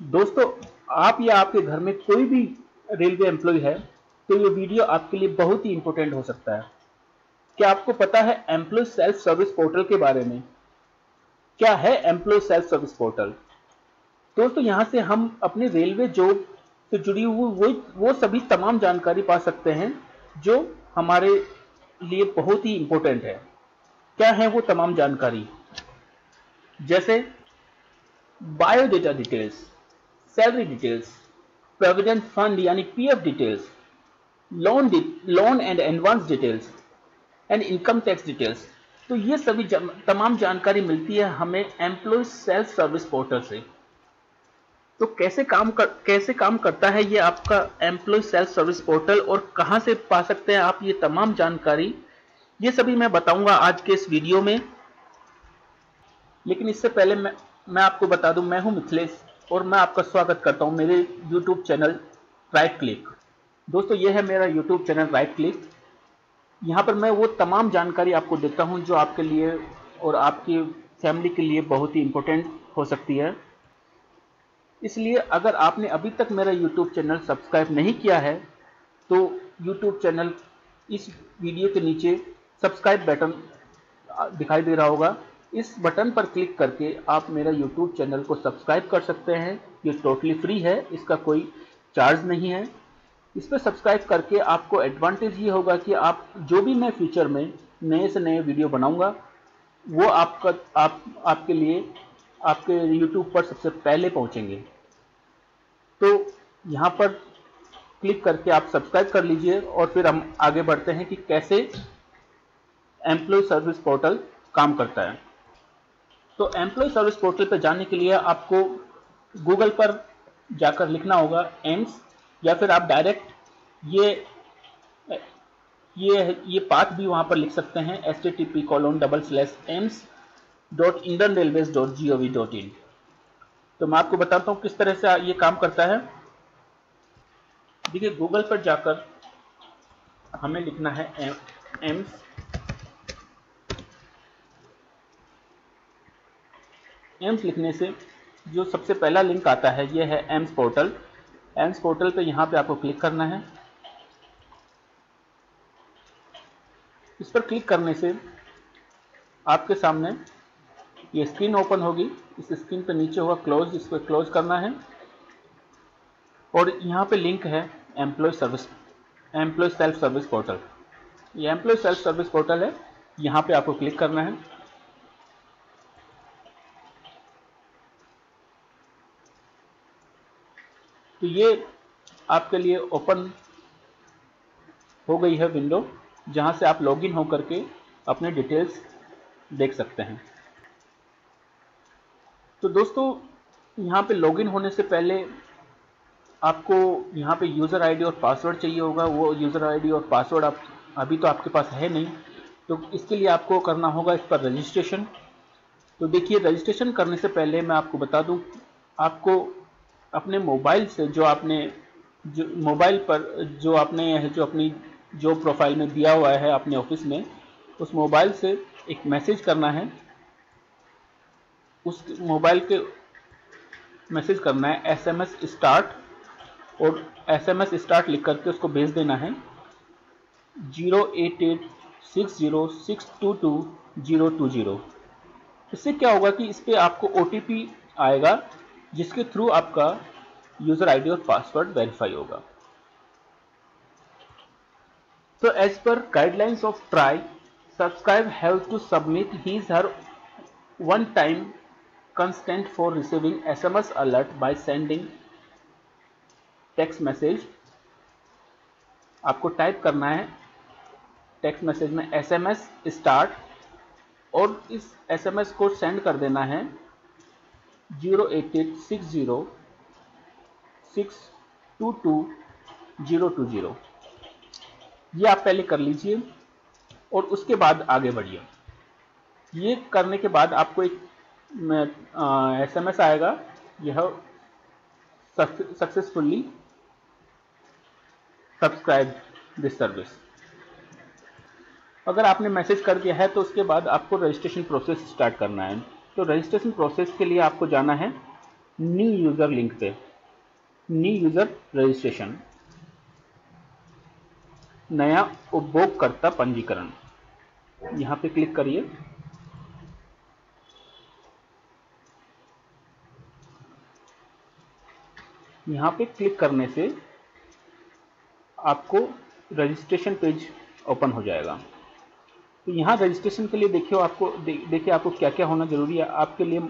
दोस्तों, आप या आपके घर में कोई भी रेलवे एम्प्लॉय है तो ये वीडियो आपके लिए बहुत ही इंपॉर्टेंट हो सकता है। क्या आपको पता है एम्प्लॉय सेल्फ सर्विस पोर्टल के बारे में? क्या है एम्प्लॉय सेल्फ सर्विस पोर्टल? दोस्तों, यहाँ से हम अपने रेलवे जॉब से जुड़ी हुई वो सभी तमाम जानकारी पा सकते हैं जो हमारे लिए बहुत ही इंपॉर्टेंट है। क्या है वो तमाम जानकारी? जैसे biodata details, salary details, provident fund यानी PF details, loan and advance details and income tax details. तो ये सभी तमाम जानकारी मिलती है हमें एम्प्लॉय सेल्फ सर्विस पोर्टल से। तो कैसे काम करता है ये आपका एम्प्लॉय सेल्फ सर्विस पोर्टल और कहां से पा सकते हैं आप ये तमाम जानकारी, ये सभी मैं बताऊंगा आज के इस वीडियो में। लेकिन इससे पहले मैं आपको बता दूं, मैं हूं मिथिलेश और मैं आपका स्वागत करता हूं मेरे YouTube चैनल राइट क्लिक। दोस्तों, ये है मेरा YouTube चैनल राइट क्लिक। यहाँ पर मैं वो तमाम जानकारी आपको देता हूँ जो आपके लिए और आपकी फैमिली के लिए बहुत ही इम्पोर्टेंट हो सकती है। इसलिए अगर आपने अभी तक मेरा YouTube चैनल सब्सक्राइब नहीं किया है तो YouTube चैनल इस वीडियो के नीचे सब्सक्राइब बटन दिखाई दे रहा होगा, इस बटन पर क्लिक करके आप मेरा YouTube चैनल को सब्सक्राइब कर सकते हैं। ये टोटली फ्री है, इसका कोई चार्ज नहीं है। इस पर सब्सक्राइब करके आपको एडवांटेज ये होगा कि आप जो भी मैं फ्यूचर में नए से नए वीडियो बनाऊंगा वो आपके लिए आपके YouTube पर सबसे पहले पहुंचेंगे। तो यहाँ पर क्लिक करके आप सब्सक्राइब कर लीजिए और फिर हम आगे बढ़ते हैं कि कैसे एम्प्लॉय सर्विस पोर्टल काम करता है। तो एम्प्लॉय सर्विस पोर्टल पर जाने के लिए आपको गूगल पर जाकर लिखना होगा एम्स, या फिर आप डायरेक्ट ये पाथ भी वहां पर लिख सकते हैं http://ems.indianrailways.gov.in। तो मैं आपको बताता हूं किस तरह से ये काम करता है। देखिए, गूगल पर जाकर हमें लिखना है एम्स। एम्स लिखने से जो सबसे पहला लिंक आता है ये है एम्स पोर्टल। एम्स पोर्टल पे यहाँ पे आपको क्लिक करना है। इस पर क्लिक करने से आपके सामने ये स्क्रीन ओपन होगी। इस स्क्रीन पे नीचे होगा क्लोज, इस पर क्लोज करना है और यहाँ पे लिंक है एम्प्लॉय सेल्फ सर्विस पोर्टल। ये एम्प्लॉय सेल्फ सर्विस पोर्टल है, यहाँ पे आपको क्लिक करना है। तो ये आपके लिए ओपन हो गई है विंडो, जहाँ से आप लॉगिन होकर के अपने डिटेल्स देख सकते हैं। तो दोस्तों, यहाँ पे लॉगिन होने से पहले आपको यहाँ पे यूज़र आईडी और पासवर्ड चाहिए होगा। वो यूज़र आईडी और पासवर्ड अभी तो आपके पास है नहीं, तो इसके लिए आपको करना होगा इस पर रजिस्ट्रेशन। तो देखिए, रजिस्ट्रेशन करने से पहले मैं आपको बता दूं, आपको अपने मोबाइल से जो मोबाइल पर जो अपनी जो प्रोफाइल में दिया हुआ है अपने ऑफिस में, उस मोबाइल से एक मैसेज करना है। उस मोबाइल के मैसेज करना है SMS स्टार्ट, और SMS स्टार्ट लिख करके उसको भेज देना है 08860622020। इससे क्या होगा कि इस पर आपको OTP आएगा, जिसके थ्रू आपका यूजर आईडी और पासवर्ड वेरीफाई होगा। तो as per guidelines of TRAI, subscribe have to submit his her one time consent for receiving SMS alert by sending text message. आपको टाइप करना है टेक्स्ट मैसेज में SMS स्टार्ट और इस SMS को सेंड कर देना है 08860622020। ये आप पहले कर लीजिए और उसके बाद आगे बढ़िए। ये करने के बाद आपको एक SMS आएगा, यह सक्सेसफुली सब्सक्राइब दिस सर्विस। अगर आपने मैसेज कर दिया है तो उसके बाद आपको रजिस्ट्रेशन प्रोसेस स्टार्ट करना है। तो रजिस्ट्रेशन प्रोसेस के लिए आपको जाना है न्यू यूज़र लिंक पे, न्यू यूज़र रजिस्ट्रेशन, नया उपभोगकर्ता पंजीकरण, यहाँ पे क्लिक करिए। यहाँ पे क्लिक करने से आपको रजिस्ट्रेशन पेज ओपन हो जाएगा। तो यहाँ रजिस्ट्रेशन के लिए देखिए आपको क्या क्या होना जरूरी है। आपके लिए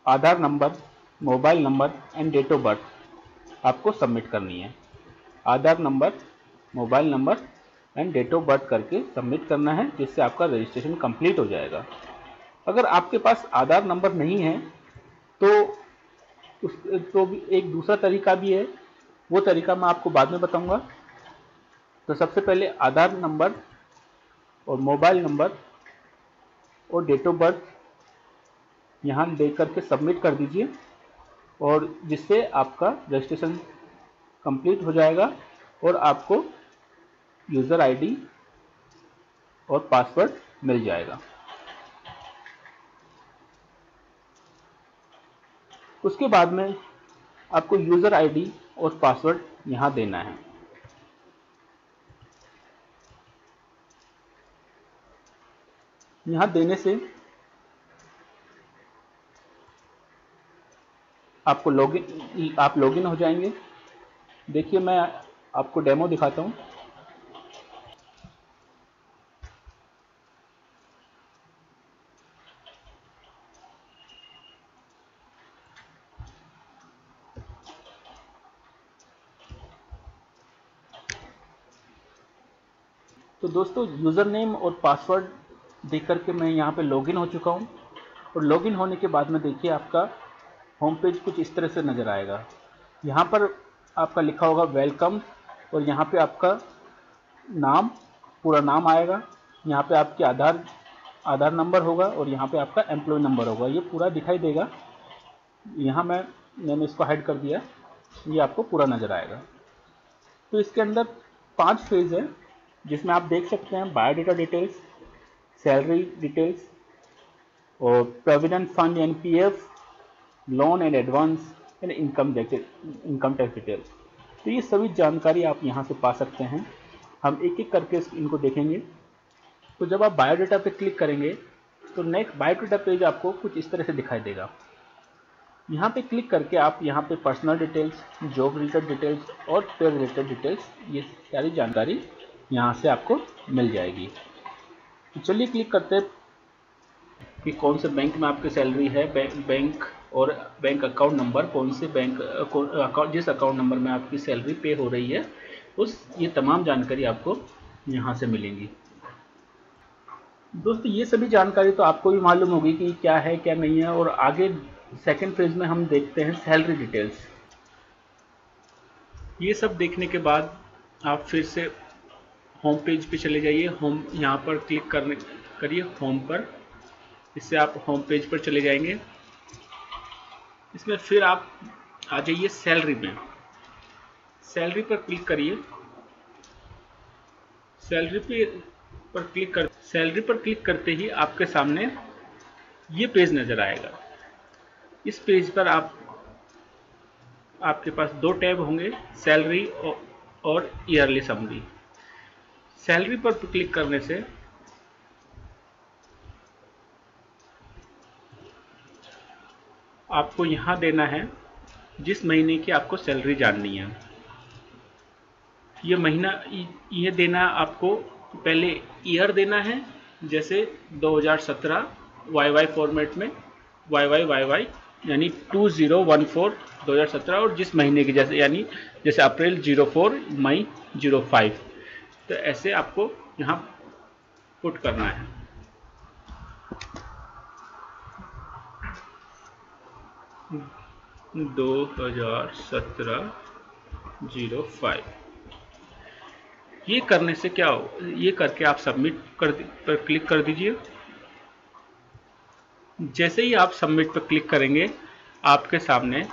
Aadhaar number, mobile number and date of birth आपको सबमिट करनी है। Aadhaar number, mobile number and date of birth करके सबमिट करना है, जिससे आपका रजिस्ट्रेशन कंप्लीट हो जाएगा। अगर आपके पास आधार नंबर नहीं है तो भी एक दूसरा तरीका भी है, वो तरीका मैं आपको बाद में बताऊंगा। तो सबसे पहले आधार नंबर और मोबाइल नंबर और डेट ऑफ बर्थ यहाँ दे करके सबमिट कर दीजिए, और जिससे आपका रजिस्ट्रेशन कंप्लीट हो जाएगा और आपको यूज़र आईडी और पासवर्ड मिल जाएगा। उसके बाद में आपको यूज़र आईडी और पासवर्ड यहाँ देना है। यहाँ देने से आप लॉगिन हो जाएंगे। देखिए मैं आपको डेमो दिखाता हूँ। तो दोस्तों यूज़र नेम और पासवर्ड देख करके मैं यहाँ पे लॉगिन हो चुका हूँ, और लॉगिन होने के बाद में देखिए आपका होम पेज कुछ इस तरह से नज़र आएगा। यहाँ पर आपका लिखा होगा वेलकम, और यहाँ पे आपका नाम, पूरा नाम आएगा। यहाँ पे आपके आधार नंबर होगा, और यहाँ पे आपका एम्प्लॉय नंबर होगा, ये पूरा दिखाई देगा। यहाँ मैंने इसको हाइड कर दिया, ये आपको पूरा नज़र आएगा। तो इसके अंदर 5 फेज़ है, जिसमें आप देख सकते हैं बायोडाटा डिटेल्स, सैलरी डिटेल्स और provident fund NPF, loan and advance and income tax details. तो ये सभी जानकारी आप यहाँ से पा सकते हैं। हम एक एक करके इनको देखेंगे। तो जब आप बायोडाटा पे क्लिक करेंगे तो नेक्स्ट बायोडाटा पेज आपको कुछ इस तरह से दिखाई देगा। यहाँ पे क्लिक करके आप यहाँ पे personal details, job related details और पे रिलेटेड डिटेल्स, ये सारी जानकारी यहाँ से आपको मिल जाएगी। तो चलिए क्लिक करते हैं कि कौन से बैंक में आपकी सैलरी है, बैंक और बैंक अकाउंट नंबर, कौन से बैंक अकाउंट, जिस अकाउंट नंबर में आपकी सैलरी पे हो रही है, ये तमाम जानकारी आपको यहाँ से मिलेंगी। दोस्तों ये सभी जानकारी तो आपको भी मालूम होगी कि क्या है क्या नहीं है। और आगे सेकंड फेज में हम देखते हैं सैलरी डिटेल्स। ये सब देखने के बाद आप फिर से होम पेज पे चले जाइए। होम यहाँ पर क्लिक करिए होम पर, इससे आप होम पेज पर चले जाएंगे। इसमें फिर आप आ जाइए सैलरी में, सैलरी पर क्लिक करिए। सैलरी पर क्लिक करते ही आपके सामने ये पेज नज़र आएगा। इस पेज पर आपके पास 2 टैब होंगे, सैलरी और ईयरली समरी। सैलरी पर क्लिक करने से आपको यहाँ देना है जिस महीने की आपको सैलरी जाननी है। ये महीना ये देना आपको, पहले ईयर देना है, जैसे 2017 YY फॉर्मेट में, YY यानी 2014 2017, और जिस महीने की जैसे अप्रैल 04, मई 05। तो ऐसे आपको यहाँ पुट करना है। $2017 05। ये करने से क्या हो, ये करके आप सबमिट पर क्लिक कर दीजिए। जैसे ही आप सबमिट पर क्लिक करेंगे आपके सामने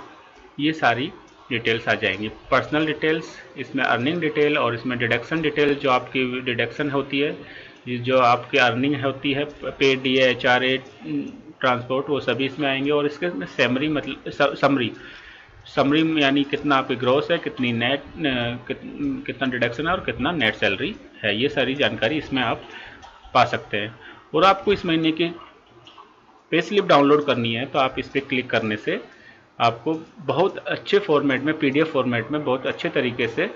ये सारी डिटेल्स आ जाएंगी। पर्सनल डिटेल्स, इसमें अर्निंग डिटेल, और इसमें डिडक्शन डिटेल, जो आपकी डिडक्शन होती है, जो आपकी अर्निंग होती है, पेड DA, HRA, ट्रांसपोर्ट, वो सभी इसमें आएंगे। और इसके समरी मतलब समरी यानी कितना आपकी ग्रॉस है, कितनी नेट कितना डिडक्शन है और कितना नेट सैलरी है, ये सारी जानकारी इसमें आप पा सकते हैं। और आपको इस महीने की पे स्लिप डाउनलोड करनी है तो आप इस पर क्लिक करने से आपको बहुत अच्छे फॉर्मेट में, PDF फॉर्मेट में बहुत अच्छे तरीके से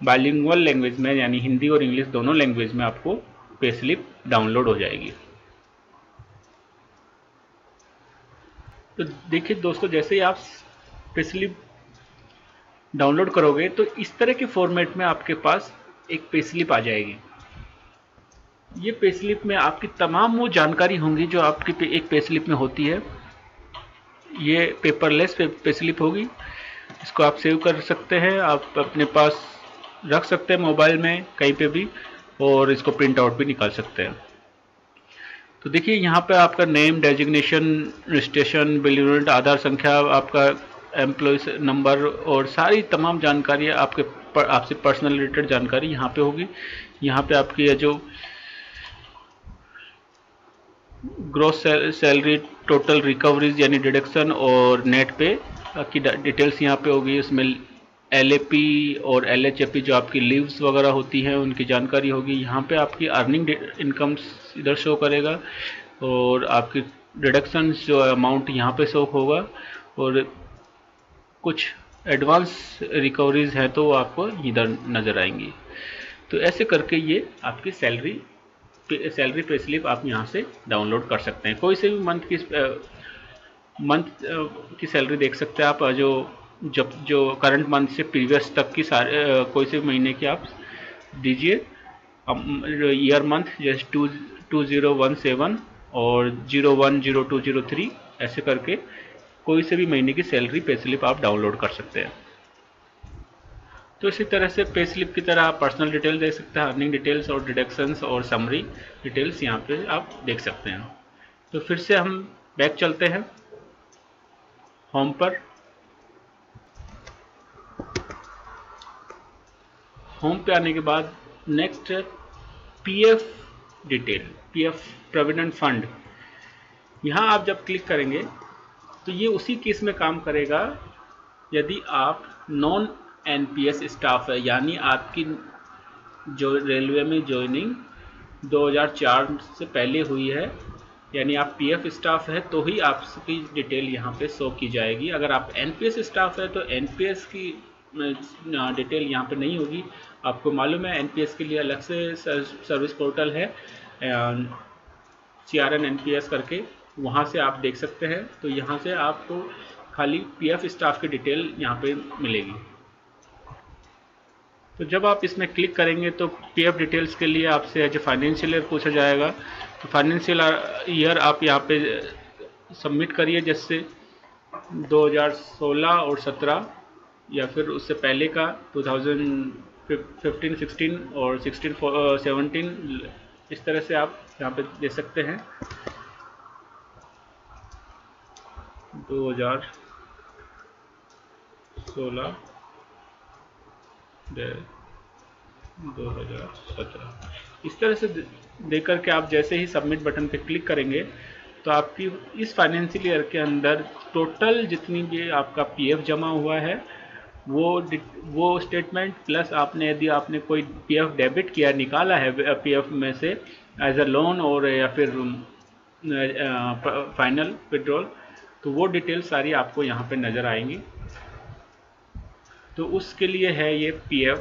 बाइलिंगुअल लैंग्वेज में यानी हिंदी और इंग्लिश दोनों लैंग्वेज में आपको पे स्लिप डाउनलोड हो जाएगी। तो देखिए दोस्तों, जैसे ही आप पे स्लिप डाउनलोड करोगे तो इस तरह के फॉर्मेट में आपके पास एक पे स्लिप आ जाएगी। ये पे स्लिप में आपकी तमाम वो जानकारी होंगी जो आपकी एक पे स्लिप में होती है। ये पेपरलेस पे स्लिप होगी, इसको आप सेव कर सकते हैं, आप अपने पास रख सकते हैं मोबाइल में कहीं पे भी, और इसको प्रिंट आउट भी निकाल सकते हैं। तो देखिए यहाँ पे आपका name, designation, registration, bill unit, Aadhaar संख्या, आपका एम्प्लॉय नंबर और सारी तमाम जानकारी आपसे पर्सनल रिलेटेड जानकारी यहाँ पे होगी। यहाँ पे आपकी जो ग्रॉस सैलरी, टोटल रिकवरीज यानी डिडक्शन और नेट पे की डिटेल्स यहाँ पे होगी। उसमें LAP और LHAP जो आपकी लीव्स वगैरह होती हैं उनकी जानकारी होगी। यहाँ पे आपकी अर्निंग इनकम्स इधर शो करेगा और आपकी डिडक्शंस जो अमाउंट यहाँ पे शो होगा, और कुछ एडवांस रिकवरीज हैं तो वो आपको इधर नज़र आएंगी। तो ऐसे करके ये आपकी सैलरी पे स्लिप आप यहाँ से डाउनलोड कर सकते हैं। कोई से भी मंथ की सैलरी देख सकते हैं आप, जो करंट मंथ से प्रीवियस तक की कोई से भी महीने की आप दीजिए। ईयर मंथ जैसे 2017 और 010203 ऐसे करके कोई से भी महीने की सैलरी पे स्लिप आप डाउनलोड कर सकते हैं। तो इसी तरह से पे स्लिप की तरह आप पर्सनल डिटेल देख सकते हैं, अर्निंग डिटेल्स और डिडक्शंस और समरी डिटेल्स यहाँ पे आप देख सकते हैं। तो फिर से हम बैक चलते हैं होम पर। होम पे आने के बाद नेक्स्ट है PF detail, PF provident fund. यहाँ आप जब क्लिक करेंगे तो ये उसी केस में काम करेगा यदि आप नॉन NPS स्टाफ है, यानी आपकी जो रेलवे में ज्वाइनिंग 2004 से पहले हुई है, यानी आप PF स्टाफ है तो ही आपकी डिटेल यहाँ पे शो की जाएगी। अगर आप NPS स्टाफ है तो NPS की डिटेल यहाँ पे नहीं होगी। आपको मालूम है NPS के लिए अलग से सर्विस पोर्टल है, CRN NPS करके, वहाँ से आप देख सकते हैं। तो यहाँ से आपको खाली PF स्टाफ की डिटेल यहाँ पे मिलेगी। तो जब आप इसमें क्लिक करेंगे तो PF डिटेल्स के लिए आपसे जो फाइनेंशियल ईयर पूछा जाएगा, तो फाइनेंशियल ईयर आप यहाँ पे सबमिट करिए, जैसे 2016 और 17 या फिर उससे पहले का 2015, 16 और 16, 17, इस तरह से आप यहाँ पे दे सकते हैं। 2016 2017 इस तरह से दे करके आप जैसे ही सबमिट बटन पे क्लिक करेंगे तो आपकी इस फाइनेंशियल ईयर के अंदर टोटल जितनी भी आपका PF जमा हुआ है वो स्टेटमेंट, प्लस यदि आपने कोई PF डेबिट किया, निकाला है PF में से एज अ लोन और या फिर फाइनल विड्रॉल, तो वो डिटेल सारी आपको यहाँ पे नज़र आएंगी। तो उसके लिए है ये PF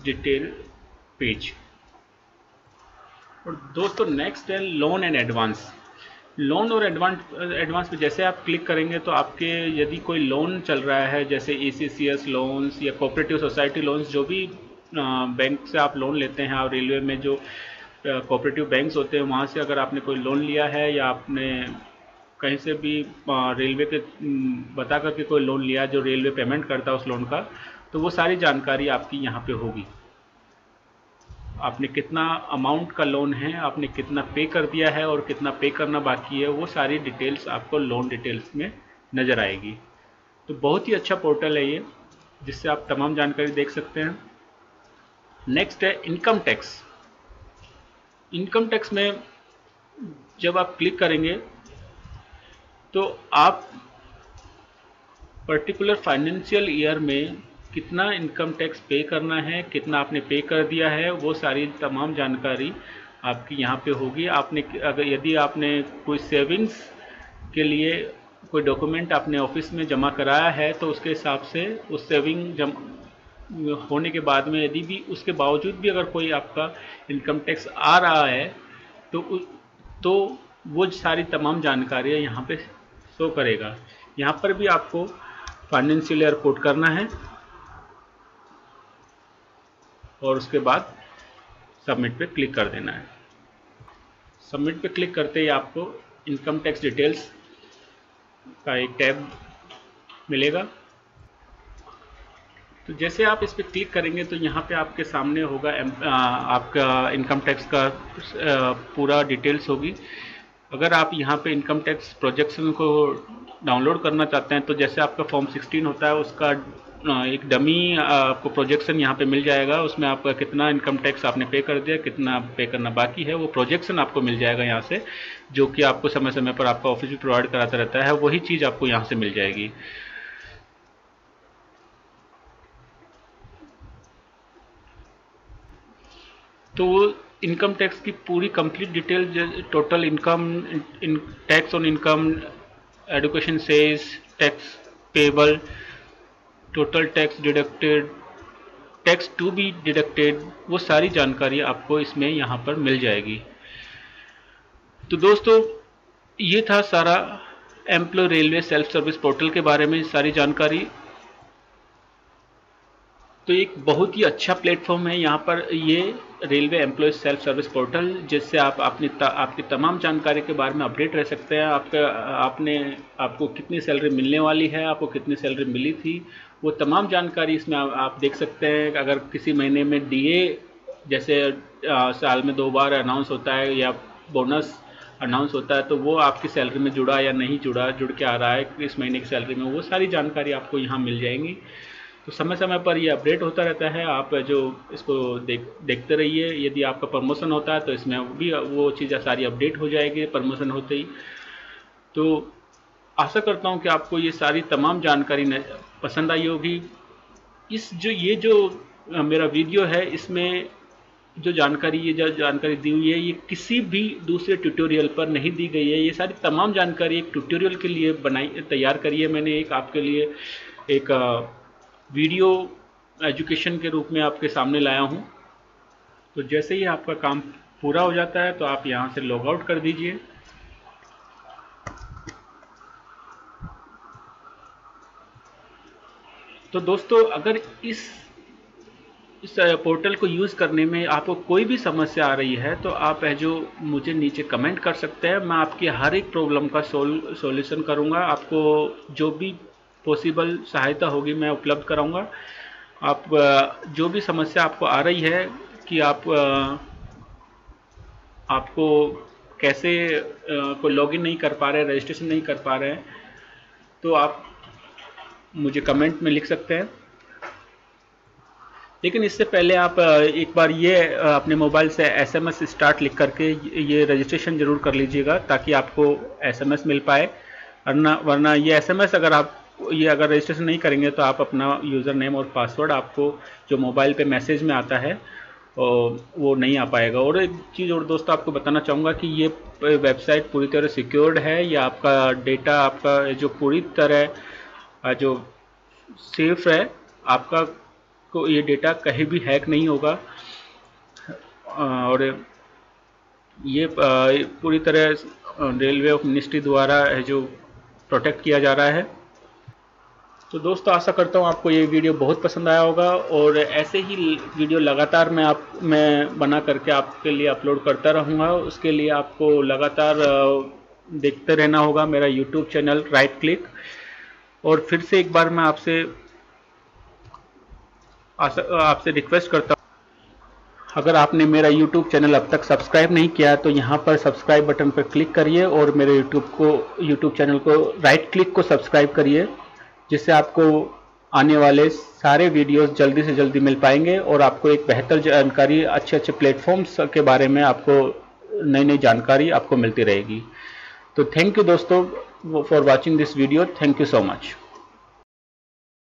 डिटेल पेज। और दोस्तों नेक्स्ट है लोन एंड एडवांस। लोन और एडवांस पे जैसे आप क्लिक करेंगे तो आपके यदि कोई लोन चल रहा है, जैसे ECCS लोन्स या कोऑपरेटिव सोसाइटी लोन्स, जो भी बैंक से आप लोन लेते हैं, और रेलवे में जो कोऑपरेटिव बैंक्स होते हैं वहाँ से अगर आपने कोई लोन लिया है या आपने कहीं से भी रेलवे के बता करके कोई लोन लिया जो रेलवे पेमेंट करता है उस लोन का, तो वो सारी जानकारी आपकी यहाँ पे होगी। आपने कितना अमाउंट का लोन है, आपने कितना पे कर दिया है और कितना पे करना बाकी है, वो सारी डिटेल्स आपको लोन डिटेल्स में नज़र आएगी। तो बहुत ही अच्छा पोर्टल है ये, जिससे आप तमाम जानकारी देख सकते हैं। नेक्स्ट है इनकम टैक्स। इनकम टैक्स में जब आप क्लिक करेंगे तो आप पर्टिकुलर फाइनेंशियल ईयर में कितना इनकम टैक्स पे करना है, कितना आपने पे कर दिया है, वो सारी तमाम जानकारी आपकी यहाँ पे होगी। आपने अगर यदि आपने कोई सेविंग्स के लिए कोई डॉक्यूमेंट आपने ऑफिस में जमा कराया है तो उसके हिसाब से उस सेविंग होने के बाद में यदि भी उसके बावजूद भी अगर कोई आपका इनकम टैक्स आ रहा है तो वो सारी तमाम जानकारियाँ यहाँ पे शो करेगा। यहाँ पर भी आपको फाइनेंशियल ईयर कोड करना है और उसके बाद सबमिट पे क्लिक कर देना है। सबमिट पे क्लिक करते ही आपको इनकम टैक्स डिटेल्स का एक टैब मिलेगा। तो जैसे आप इस पर क्लिक करेंगे तो यहाँ पे आपके सामने होगा आपका इनकम टैक्स का पूरा डिटेल्स होगी। अगर आप यहाँ पे इनकम टैक्स प्रोजेक्शन को डाउनलोड करना चाहते हैं तो जैसे आपका फॉर्म 16 होता है उसका एक डमी आपको प्रोजेक्शन यहाँ पे मिल जाएगा। उसमें आपका कितना इनकम टैक्स आपने पे कर दिया, कितना पे करना बाकी है, वो प्रोजेक्शन आपको मिल जाएगा यहाँ से, जो कि आपको समय समय पर आपका ऑफिस भी प्रोवाइड कराता रहता है। वही चीज़ आपको यहाँ से मिल जाएगी। तो वो इनकम टैक्स की पूरी complete detail, total income, tax on income, education cess, tax payable, total tax deducted, tax to be deducted, वो सारी जानकारी आपको इसमें यहाँ पर मिल जाएगी। तो दोस्तों ये था सारा employ railway self service portal के बारे में सारी जानकारी। तो एक बहुत ही अच्छा प्लेटफॉर्म है यहाँ पर ये railway employ self service portal, जिससे आप आपकी तमाम जानकारी के बारे में अपडेट रह सकते हैं। आपको कितनी सैलरी मिलने वाली है, आपको कितनी सैलरी मिली थी, वो तमाम जानकारी इसमें आप देख सकते हैं। अगर किसी महीने में डीए जैसे साल में 2 बार अनाउंस होता है या बोनस अनाउंस होता है तो वो आपकी सैलरी में जुड़ा या नहीं जुड़ के आ रहा है इस महीने की सैलरी में, वो सारी जानकारी आपको यहाँ मिल जाएंगी। तो समय समय पर ये अपडेट होता रहता है, आप जो इसको देखते रहिए। यदि आपका प्रमोशन होता है तो इसमें भी वो चीज़ें सारी अपडेट हो जाएगी प्रमोशन होते ही। तो आशा करता हूँ कि आपको ये सारी तमाम जानकारी पसंद आई होगी। ये जो मेरा वीडियो है इसमें जो जानकारी दी हुई है ये किसी भी दूसरे ट्यूटोरियल पर नहीं दी गई है। ये सारी तमाम जानकारी एक ट्यूटोरियल के लिए तैयार करी है मैंने, एक आपके लिए एक वीडियो एजुकेशन के रूप में आपके सामने लाया हूँ। तो जैसे ही आपका काम पूरा हो जाता है तो आप यहाँ से लॉग आउट कर दीजिए। तो दोस्तों अगर इस पोर्टल को यूज़ करने में आपको कोई भी समस्या आ रही है तो आप जो मुझे नीचे कमेंट कर सकते हैं। मैं आपकी हर एक प्रॉब्लम का सॉल्यूशन करूँगा। आपको जो भी पॉसिबल सहायता होगी मैं उपलब्ध कराऊंगा। आप जो भी समस्या आपको आ रही है कि आपको कैसे कोई लॉगिन नहीं कर पा रहे, रजिस्ट्रेशन नहीं कर पा रहे हैं, तो आप मुझे कमेंट में लिख सकते हैं। लेकिन इससे पहले आप एक बार ये अपने मोबाइल से SMS स्टार्ट लिख करके ये रजिस्ट्रेशन ज़रूर कर लीजिएगा ताकि आपको SMS मिल पाए। वरना ये SMS अगर रजिस्ट्रेशन नहीं करेंगे तो आप अपना यूज़र नेम और पासवर्ड आपको जो मोबाइल पे मैसेज में आता है वो नहीं आ पाएगा। और एक चीज़ और दोस्तों आपको बताना चाहूँगा कि ये वेबसाइट पूरी तरह सिक्योर्ड है। या आपका डेटा आपका जो पूरी तरह जो सेफ है, आपका को ये डेटा कहीं भी हैक नहीं होगा और ये पूरी तरह रेलवे ऑफ मिनिस्ट्री द्वारा जो प्रोटेक्ट किया जा रहा है। तो दोस्तों आशा करता हूँ आपको ये वीडियो बहुत पसंद आया होगा और ऐसे ही वीडियो लगातार मैं बना करके आपके लिए अपलोड करता रहूँगा। उसके लिए आपको लगातार देखते रहना होगा मेरा YouTube चैनल राइट क्लिक। और फिर से एक बार मैं आपसे रिक्वेस्ट करता हूँ, अगर आपने मेरा YouTube चैनल अब तक सब्सक्राइब नहीं किया तो यहाँ पर सब्सक्राइब बटन पर क्लिक करिए और मेरे YouTube चैनल को राइट क्लिक को सब्सक्राइब करिए, जिससे आपको आने वाले सारे वीडियोस जल्दी से जल्दी मिल पाएंगे और आपको एक बेहतर जानकारी, अच्छे प्लेटफॉर्म्स के बारे में आपको नई जानकारी आपको मिलती रहेगी। तो थैंक यू दोस्तों for watching this video, thank you so much.